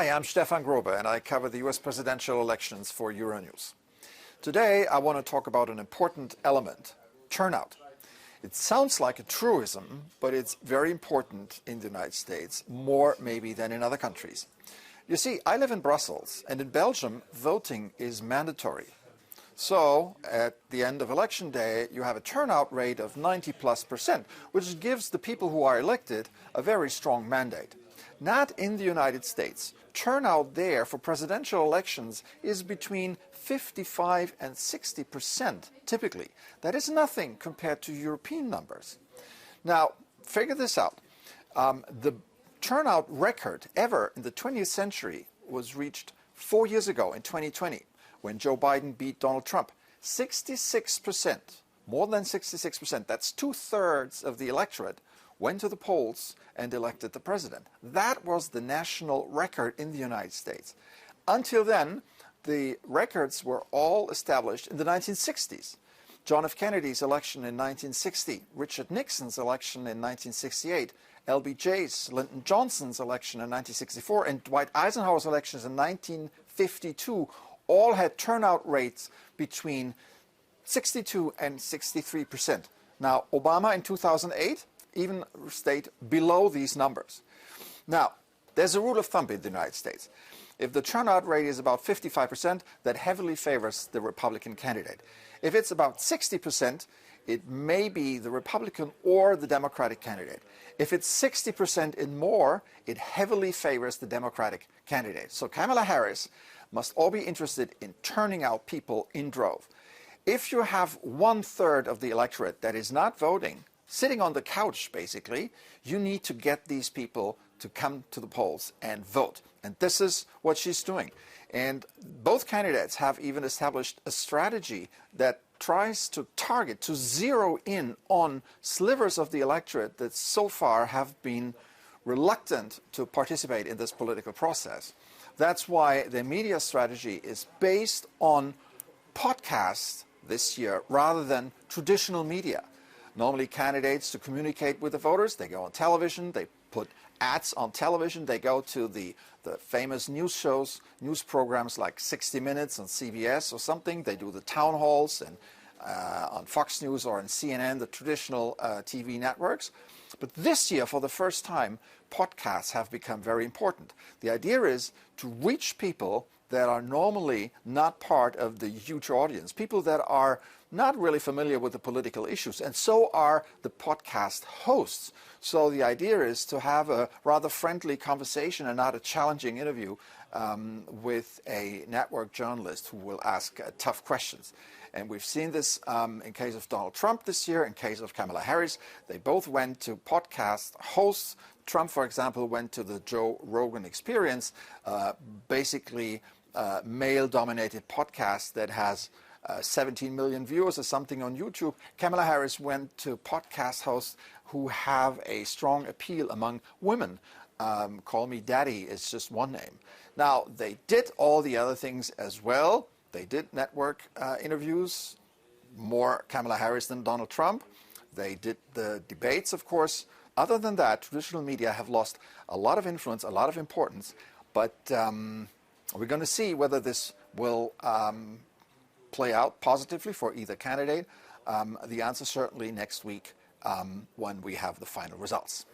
Hi, I'm Stefan Grobe and I cover the US presidential elections for Euronews. Today I want to talk about an important element, turnout. It sounds like a truism, but it's very important in the United States, more maybe than in other countries. You see, I live in Brussels, and in Belgium, voting is mandatory. So, at the end of election day, you have a turnout rate of 90+%, which gives the people who are elected a very strong mandate. Not in the United States. Turnout there for presidential elections is between 55 and 60% typically. That is nothing compared to European numbers. Now, figure this out. The turnout record ever in the 20th century was reached 4 years ago in 2020 when Joe Biden beat Donald Trump. 66%, more than 66%, that's 2/3 of the electorate, went to the polls and elected the president. That was the national record in the United States. Until then, the records were all established in the 1960s. John F. Kennedy's election in 1960, Richard Nixon's election in 1968, LBJ's, Lyndon Johnson's election in 1964, and Dwight Eisenhower's elections in 1952 all had turnout rates between 62 and 63%. Now, Obama in 2008 even stayed below these numbers. Now, there's a rule of thumb in the United States. If the turnout rate is about 55%, that heavily favors the Republican candidate. If it's about 60%, it may be the Republican or the Democratic candidate. If it's 60% and more, it heavily favors the Democratic candidate. So Kamala Harris must all be interested in turning out people in drove. If you have 1/3 of the electorate that is not voting, sitting on the couch basically, you need to get these people to come to the polls and vote. And this is what she's doing. And both candidates have even established a strategy that tries to target, to zero in on slivers of the electorate that so far have been reluctant to participate in this political process. That's why the media strategy is based on podcasts this year rather than traditional media. Normally candidates, to communicate with the voters, they go on television, they put ads on television, they go to the famous news shows, news programs like 60 Minutes on CBS or something, they do the town halls and on Fox News or on CNN, the traditional TV networks. But this year, for the first time, podcasts have become very important. The idea is to reach people that are normally not part of the huge audience, people that are not really familiar with the political issues, and so are the podcast hosts. So the idea is to have a rather friendly conversation and not a challenging interview with a network journalist who will ask tough questions. And we've seen this in case of Donald Trump this year, in case of Kamala Harris. They both went to podcast hosts. Trump, for example, went to the Joe Rogan Experience, basically male-dominated podcast that has 17 million viewers or something on YouTube. Kamala Harris went to podcast hosts who have a strong appeal among women. Call Me Daddy is just one name. Now, they did all the other things as well. They did network interviews, more Kamala Harris than Donald Trump. They did the debates, of course. Other than that, traditional media have lost a lot of influence, a lot of importance. But we're going to see whether this will play out positively for either candidate. The answer certainly next week when we have the final results.